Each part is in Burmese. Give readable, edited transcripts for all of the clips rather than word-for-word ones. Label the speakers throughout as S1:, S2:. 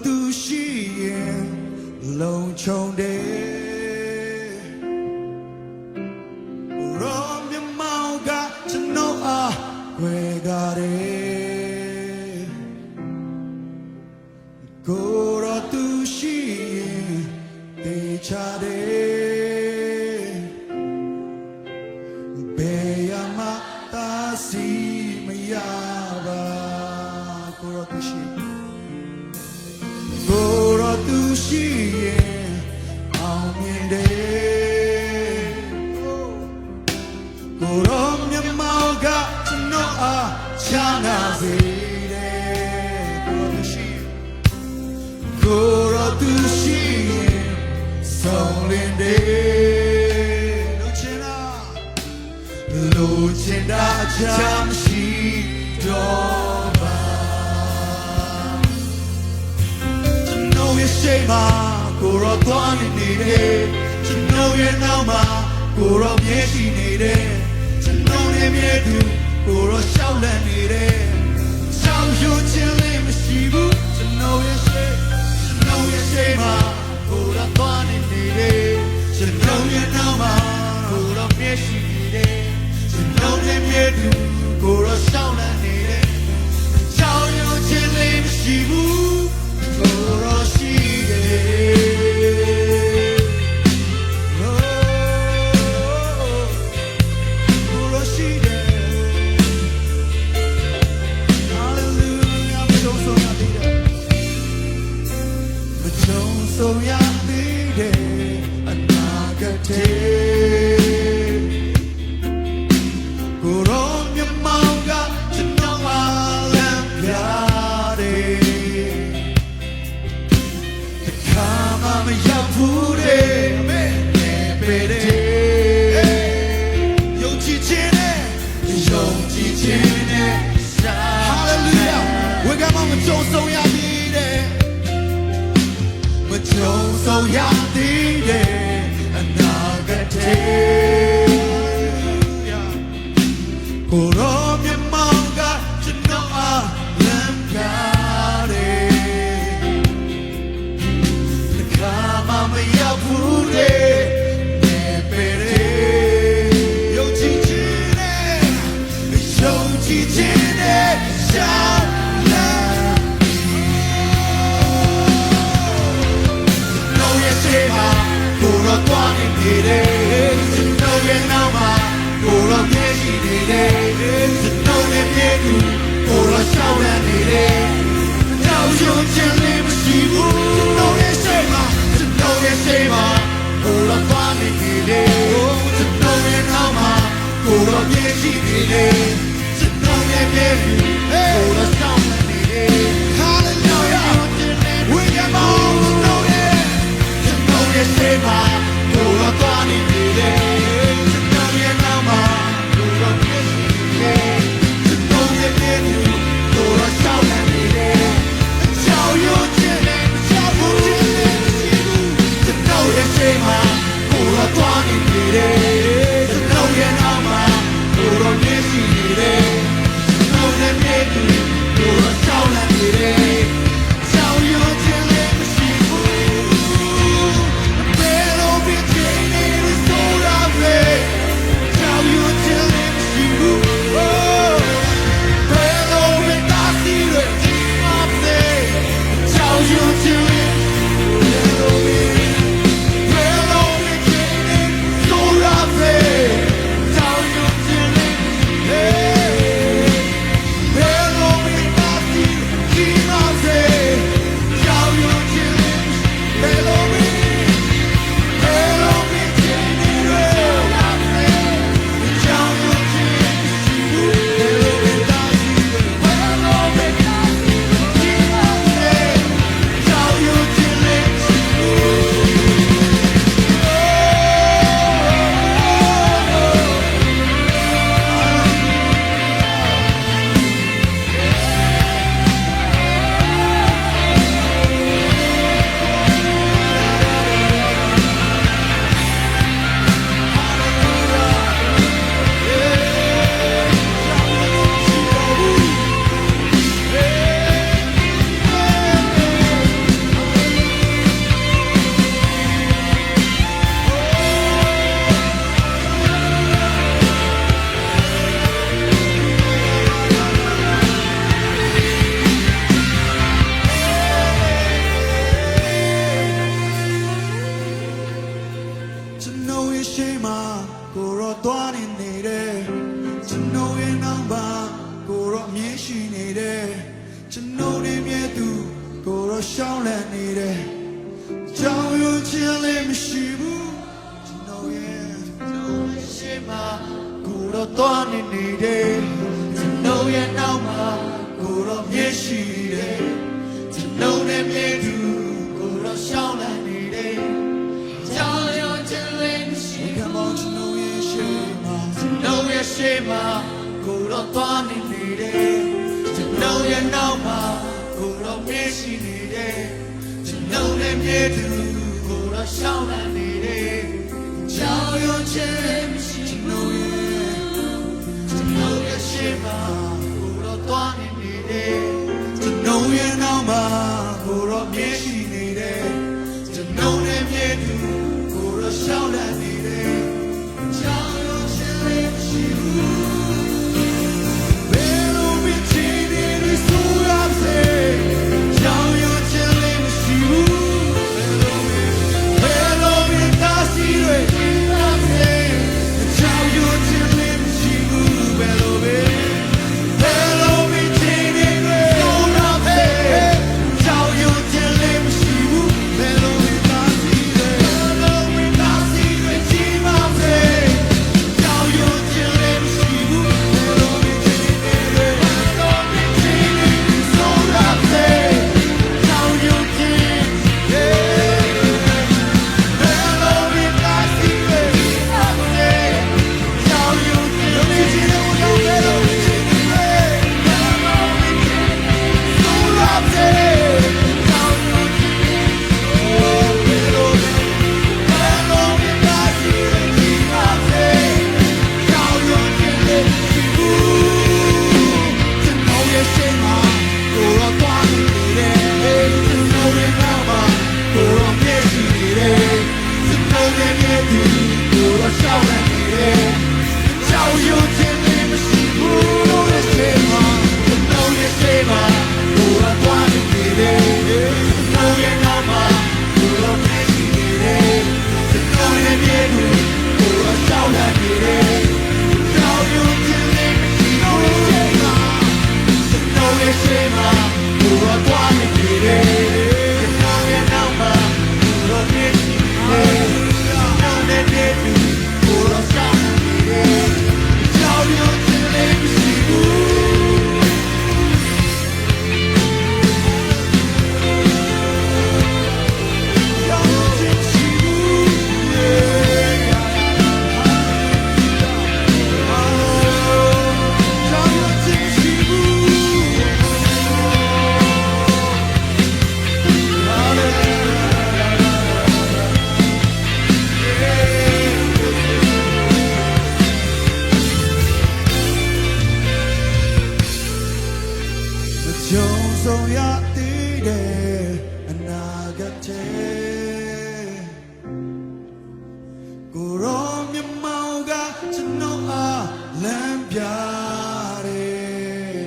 S1: သူရှိရင်လုံခြုံတယ်ရောမြမောင်ကကျွန်တော်အားဝေကြတယ်ကိုရောသူရှိရင်တေချာတယ်ဘယ်ရမှသာစီမရပါကိုရောသူရှိကိုရောသူရှိရင်အောင်မြင်တယ်ကိုရောမြမောင်ကကျွန်တော်အားချမ်းသာစေတယ်ကိုရောသူရှိကိုရောသူရှိရင်ဆုံးလင်းတယ်လိုချင်တာချမ်းရှိတော့ပါကျွန်တော်ရဲ့ရှိမှာကိုရောသွားနေတယ်ကျွန်တော်ရဲ့နောက်မှာကိုရောမြဲရှိနေတယ်ကျွန်တော်ရဲ့မြဲသူကိုရောရှောက်လန့်နေတယ်ရှောက်ရွချင်လေးမရှိဘူးကျွန်တော်ရဲ့ရှိမှာကိုရောသွားနေတယ်ကျွန်တော်ရဲ့နောက်မှာကိုရောမြဲရှိနေတယ်ကျွန်တော်ရဲ့မြဲသူကိုရောရှောက်လန့်နေတယ်ရှောက်ရွချင်လေးမရှိဘူးကိုရောရှိတယ်ဆုံးရသေးတယ်အနာဂတ်ကိုရောမြမောင်ကကျွန်တော်အားလမ်းပြတယ်တခါမှမရောက်ဘူးတဲ့မဲပေတဲ့ယုံကြည်ခြင်းနဲ့ဟာလေလုယာဝေကမမကြုံဆုံးရသေးတယ်ကြုံဆုံးရသေးတယ်အနာဂတ်ကိုရောမြမောင်ကကျွန်တော်အားလမ်းပြတယ်တခါမှမရောက်ဘူးတဲ့နေပေတဲ့ယုံကြည်ခြင်းနဲ့ရှာ ကျွန်တော်နေမြဲသူကိုတော့ရှောင်းလန့်နေတယ်ကြောင်ရွံ့ခြင်းလေးမရှိဘူးကျွန်တော်ရဲ့ရှေ့မှာကိုတော့သွားနေတယ်ကျွန်တော်ရဲ့နောက်မှာကိုတော့မျက်ရှိတယ်ကျွန်တော်နေမြဲသူကိုတော့ရှောင်းလန့်နေတယ်ကြောင်ရွံ့ခြင်းလေးမရှိဘူး Come on ကျွန်တော်ရဲ့ရှေ့မှာကျွန်တော်ရဲ့ရှေ့မှာကိုတော့သွားနေတယ်ကျွန်တော်ရဲ့နောက်မှာကိုတော့မျက်ရှိနေတယ်ကျွန်တော်နဲ့မြဲသူကိုတော့ရှောင်းလန့်နေတယ်ကြောင်ရွံ့ခြင်းမရှိကျွန်တော်ရဲ့ရှေ့မှာကိုတော့သွားနေတယ်ကျွန်တော်ရဲ့နောက်မှာကိုတော့မျက်ရှိနေတယ်ကျွန်တော်နဲ့မြဲသူကိုတော့ရှောင်းလန့်နေတယ်ကြောင်ရွံ့ခြင်းမရှိဘူးကြုံဆုံးရသေးတယ်အနာဂတ်ထဲကိုရောမြမောင်ကကျွန်တော်အားလမ်းပြတယ်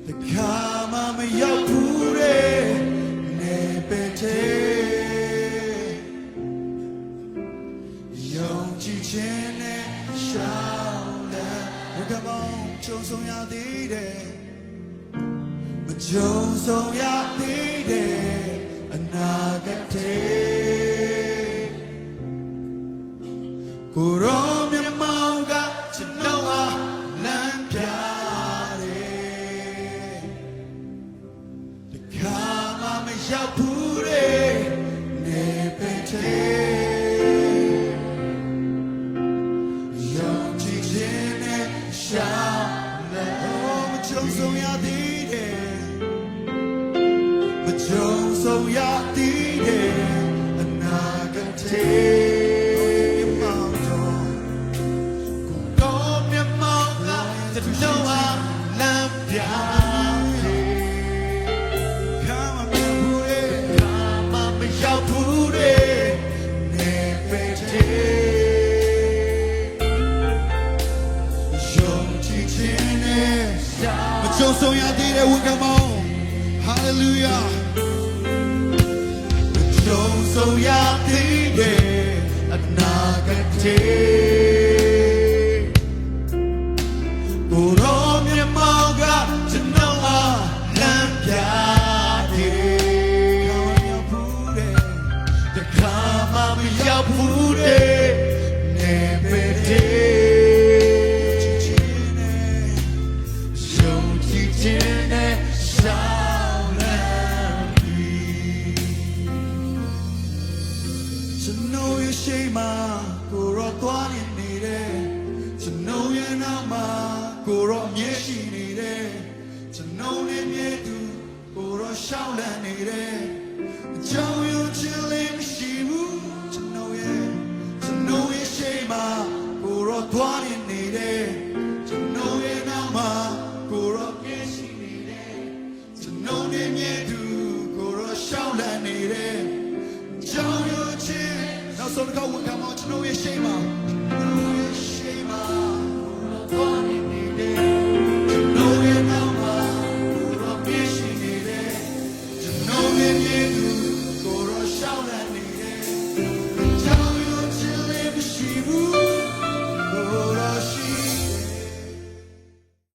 S1: တခါမှမရောက်ဘူးတဲ့နေပဲတဲ့ယုံကြည်ခြင်းနဲ့ရှောင်းတဲ့ဘုရားမောင်ကြုံဆုံးရသေးတယ်ကြုံဆုံးရသေးတယ်အနာဂတ်ထဲကိုရောမြမောင်ကကျွန်တော်အားလမ်းပြတယ်တခါမှမရောက်ဘူးတဲ့နေပဲတဲ့ယုံကြည်ခြင်းနဲ့ရှောင်းလဲကြုံဆုံးရသေးတယ်ကြုံဆုံးရသေးတယ်အနာဂတ်ထဲမောင်တော်ကိုတော့မြမောင်ကကျွန်တော်အားလမ်းပြတယ်ခါမမဘူးလေခါမမရောက်ဘူးလေနေပဲတဲ့ယုံကြည်ခြင်းနဲ့မကြုံဆုံးရသေးတယ်ဝန်ကမောင် Hallelujahကြုံဆုံးရသေးတယ်အနာဂတ်ထဲကိုရောမြမောင်ကကျွန်တော် ရှောင်းလန့်နေတယ်အကြောင်းရုံချင်လေးမရှိဘူးကျွန်တော်ရဲ့ရှိမှကိုရောသွားနေတယ်ကျွန်တော်ရဲ့နောက်မှာကိုရောပြည့်ရှိနေတယ်ကျွန်တော်ရဲ့မြဲသူကိုရောရှောင်းလန့်နေတယ်ကြောင်ရုံချင်နောက်ဆုံးတစ်ခါဝန်ခံမကျွန်တော်ရဲ့ရှိမှ